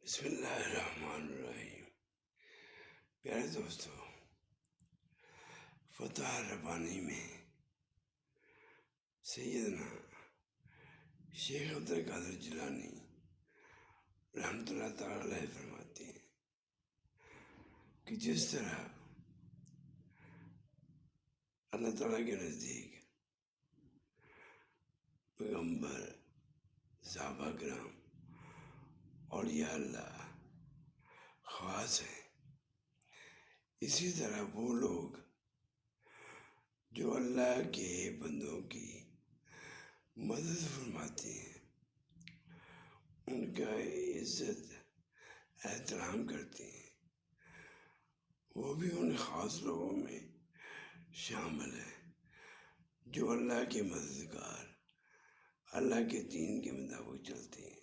بسم اللہ الرحمن الرحیم۔ پیارے دوستو، فتح ربانی میں سیدنا شیخ عبدالقادر جیلانی رحمۃ اللہ تعالیٰ علیہ فرماتے ہیں کہ جس طرح اللہ تعالیٰ کے نزدیک پیغمبر، صحابہ کرام اور یا اللہ خاص ہیں، اسی طرح وہ لوگ جو اللہ کے بندوں کی مدد فرماتے ہیں، ان کا عزت احترام کرتے ہیں، وہ بھی ان خاص لوگوں میں شامل ہیں جو اللہ کے مددگار، اللہ کے دین کے مطابق چلتے ہیں۔